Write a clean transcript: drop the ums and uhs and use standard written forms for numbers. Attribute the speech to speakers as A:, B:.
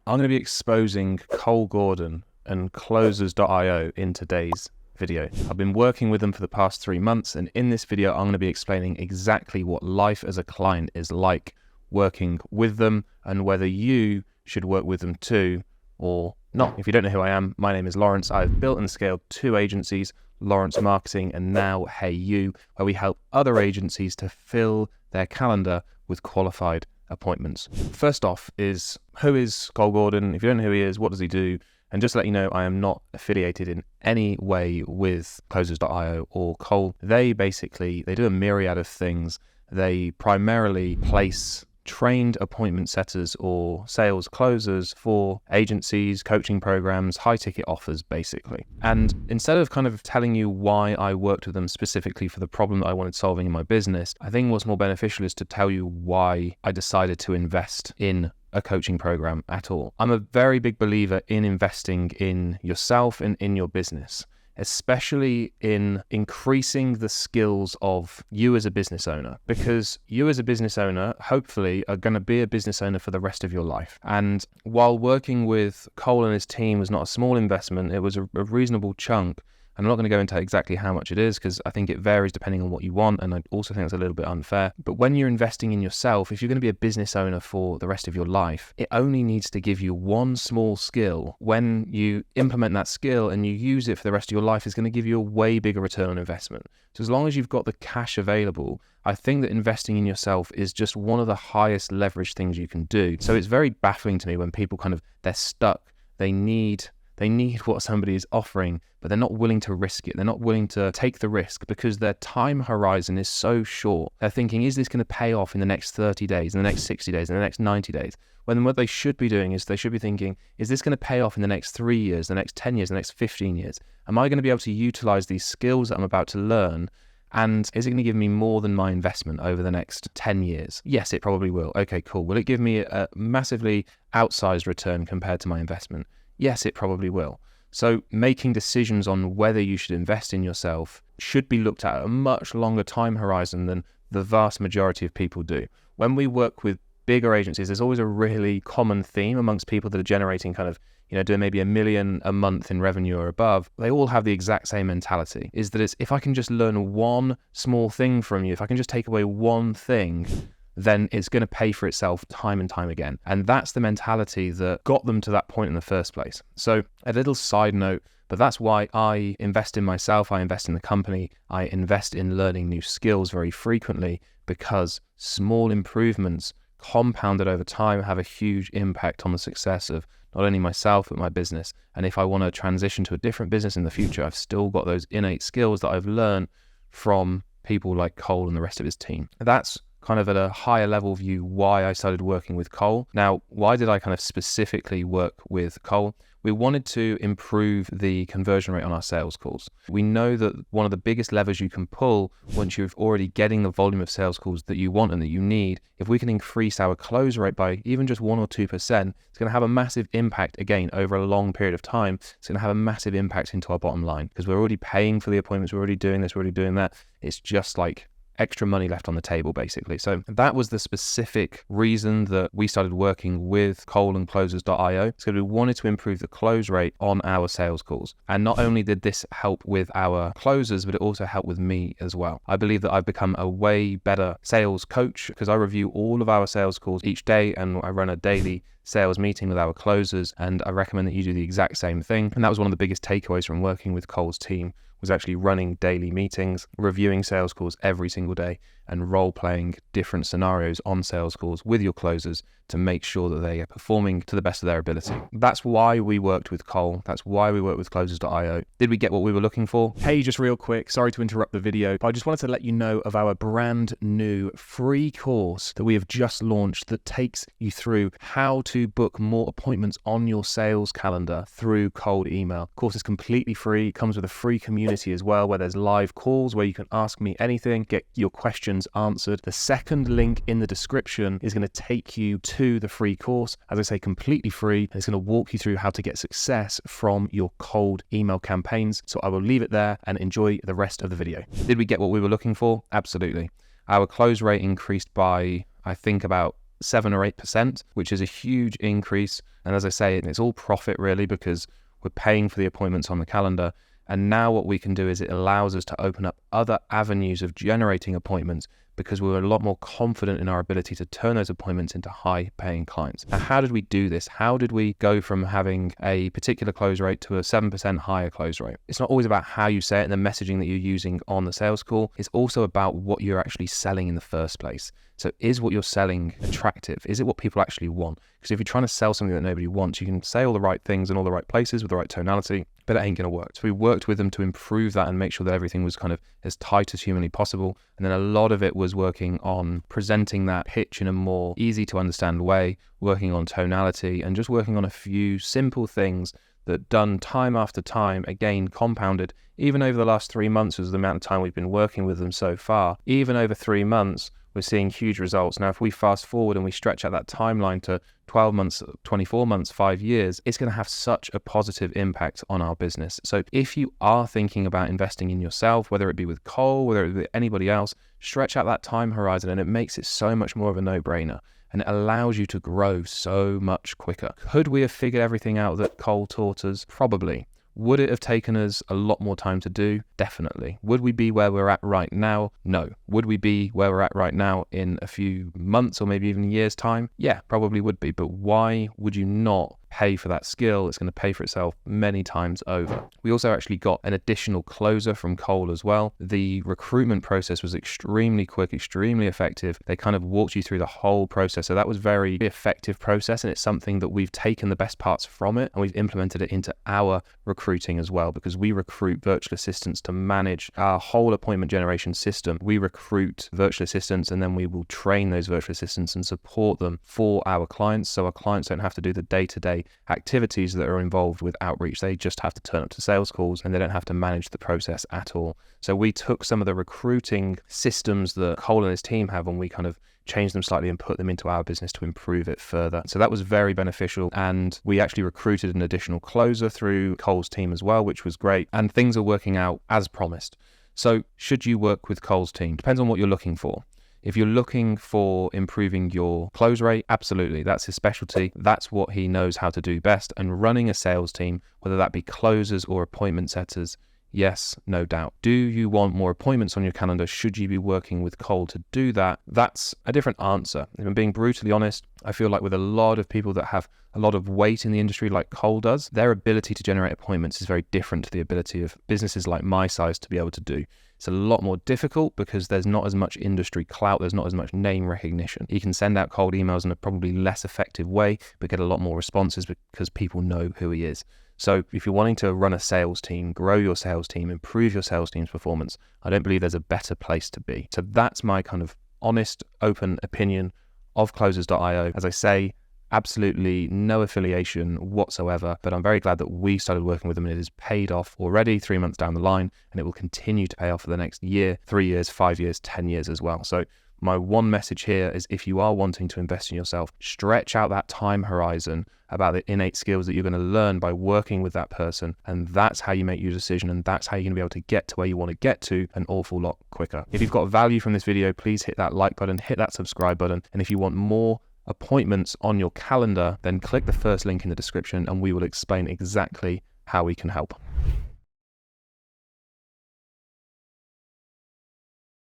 A: I'm going to be exposing Cole Gordon and Closers.io in today's video. I've been working with them for the past 3 months, and in this video I'm going to be explaining exactly what life as a client is like working with them and whether you should work with them too or not. If you don't know who I am, my name is Laurence. I've built and scaled 2 agencies, Laurence Marketing and now Hey You, where we help other agencies to fill their calendar with qualified appointments. First off is, who is Cole Gordon? If you don't know who he is, what does he do? And just to let you know, I am not affiliated in any way with Closers.io or Cole. They do a myriad of things. They primarily place trained appointment setters or sales closers for agencies, coaching programs, high ticket offers basically. And instead of kind of telling you why I worked with them specifically for the problem that I wanted solving in my business, I think what's more beneficial is to tell you why I decided to invest in a coaching program at all. I'm a very big believer in investing in yourself and in your business, especially in increasing the skills of you as a business owner, because you as a business owner hopefully are going to be a business owner for the rest of your life. And while working with Cole and his team was not a small investment, it was a reasonable chunk. I'm not going to go into exactly how much it is because I think it varies depending on what you want, and I also think it's a little bit unfair. But when you're investing in yourself, if you're going to be a business owner for the rest of your life, it only needs to give you one small skill. When you implement that skill and you use it for the rest of your life, it's going to give you a way bigger return on investment. So as long as you've got the cash available, I think that investing in yourself is just one of the highest leverage things you can do. So it's very baffling to me when people they're stuck. They need what somebody is offering, but they're not willing to risk it. They're not willing to take the risk because their time horizon is so short. They're thinking, is this going to pay off in the next 30 days, in the next 60 days, in the next 90 days? When what they should be doing is they should be thinking, is this going to pay off in the next 3 years, the next 10 years, the next 15 years? Am I going to be able to utilize these skills that I'm about to learn? And is it going to give me more than my investment over the next 10 years? Yes, it probably will. Okay, cool. Will it give me a massively outsized return compared to my investment? Yes, it probably will. So making decisions on whether you should invest in yourself should be looked at a much longer time horizon than the vast majority of people do. When we work with bigger agencies, there's always a really common theme amongst people that are generating doing maybe $1 million a month in revenue or above. They all have the exact same mentality, is that it's, if I can just learn one small thing from you, if I can just take away one thing, then it's going to pay for itself time and time again. And that's the mentality that got them to that point in the first place. So a little side note, but that's why I invest in myself, I invest in the company, I invest in learning new skills very frequently, because small improvements compounded over time have a huge impact on the success of not only myself, but my business. And if I want to transition to a different business in the future, I've still got those innate skills that I've learned from people like Cole and the rest of his team. That's kind of at a higher level view why I started working with Cole. Now, why did I kind of specifically work with Cole? We wanted to improve the conversion rate on our sales calls. We know that one of the biggest levers you can pull once you're already getting the volume of sales calls that you want and that you need, if we can increase our close rate by even just 1 or 2%, it's going to have a massive impact, again, over a long period of time. It's going to have a massive impact into our bottom line because we're already paying for the appointments, we're already doing this, we're already doing that. It's just like extra money left on the table, basically. So that was the specific reason that we started working with Cole and Closers.io. So we wanted to improve the close rate on our sales calls. And not only did this help with our closers, but it also helped with me as well. I believe that I've become a way better sales coach because I review all of our sales calls each day, and I run a daily sales meeting with our closers, and I recommend that you do the exact same thing. And that was one of the biggest takeaways from working with Cole's team, was actually running daily meetings, reviewing sales calls every single day, and role-playing different scenarios on sales calls with your closers to make sure that they are performing to the best of their ability. That's why we worked with Cole. That's why we worked with Closers.io. Did we get what we were looking for? Hey, just real quick, sorry to interrupt the video, but I just wanted to let you know of our brand new free course that we have just launched that takes you through how to book more appointments on your sales calendar through cold email. The course is completely free. It comes with a free community as well, where there's live calls where you can ask me anything, get your questions answered. The second link in the description is going to take you to the free course. As I say, completely free. And it's going to walk you through how to get success from your cold email campaigns. So I will leave it there and enjoy the rest of the video. Did we get what we were looking for? Absolutely. Our close rate increased by, I think, about 7 or 8%, which is a huge increase. And as I say, it's all profit really, because we're paying for the appointments on the calendar. And now what we can do is it allows us to open up other avenues of generating appointments, because we're a lot more confident in our ability to turn those appointments into high-paying clients. Now, how did we do this? How did we go from having a particular close rate to a 7% higher close rate? It's not always about how you say it and the messaging that you're using on the sales call. It's also about what you're actually selling in the first place. So is what you're selling attractive? Is it what people actually want? Because if you're trying to sell something that nobody wants, you can say all the right things in all the right places with the right tonality, but it ain't going to work. So we worked with them to improve that and make sure that everything was kind of as tight as humanly possible. And then a lot of it was working on presenting that pitch in a more easy to understand way, working on tonality, and just working on a few simple things that, done time after time, again compounded, even over the last 3 months was the amount of time we've been working with them so far. Even over 3 months, we're seeing huge results. Now, if we fast forward and we stretch out that timeline to 12 months, 24 months, 5 years, it's going to have such a positive impact on our business. So if you are thinking about investing in yourself, whether it be with Cole, whether it be anybody else, stretch out that time horizon, and it makes it so much more of a no-brainer. And it allows you to grow so much quicker. Could we have figured everything out that Cole taught us? Probably. Would it have taken us a lot more time to do? Definitely. Would we be where we're at right now? No. Would we be where we're at right now in a few months or maybe even years' time? Yeah, probably would be. But why would you not pay for that skill? It's going to pay for itself many times over. We also actually got an additional closer from Cole as well. The recruitment process was extremely quick, extremely effective. They kind of walked you through the whole process. So that was very effective process, and it's something that we've taken the best parts from it and we've implemented it into our recruiting as well, because we recruit virtual assistants to manage our whole appointment generation system. We recruit virtual assistants and then we will train those virtual assistants and support them for our clients, so our clients don't have to do the day-to-day activities that are involved with outreach. They just have to turn up to sales calls and they don't have to manage the process at all. So we took some of the recruiting systems that Cole and his team have and we kind of changed them slightly and put them into our business to improve it further. So that was very beneficial, and we actually recruited an additional closer through Cole's team as well, which was great, and things are working out as promised. So should you work with Cole's team? Depends on what you're looking for. If you're looking for improving your close rate, absolutely, that's his specialty. That's what he knows how to do best. And running a sales team, whether that be closers or appointment setters, yes, no doubt. Do you want more appointments on your calendar? Should you be working with Cole to do that? That's a different answer. If I'm being brutally honest, I feel like with a lot of people that have a lot of weight in the industry like Cole does, their ability to generate appointments is very different to the ability of businesses like my size to be able to do. It's a lot more difficult because there's not as much industry clout, there's not as much name recognition. You can send out cold emails in a probably less effective way, but get a lot more responses because people know who he is. So if you're wanting to run a sales team, grow your sales team, improve your sales team's performance, I don't believe there's a better place to be. So that's my kind of honest, open opinion of Closers.io. As I say, absolutely no affiliation whatsoever, but I'm very glad that we started working with them and it has paid off already 3 months down the line, and it will continue to pay off for the next year, 3 years, 5 years, 10 years as well. So my one message here is, if you are wanting to invest in yourself, stretch out that time horizon about the innate skills that you're going to learn by working with that person. And that's how you make your decision. And that's how you're going to be able to get to where you want to get to an awful lot quicker. If you've got value from this video, please hit that like button, hit that subscribe button. And if you want more appointments on your calendar, then click the first link in the description and we will explain exactly how we can help.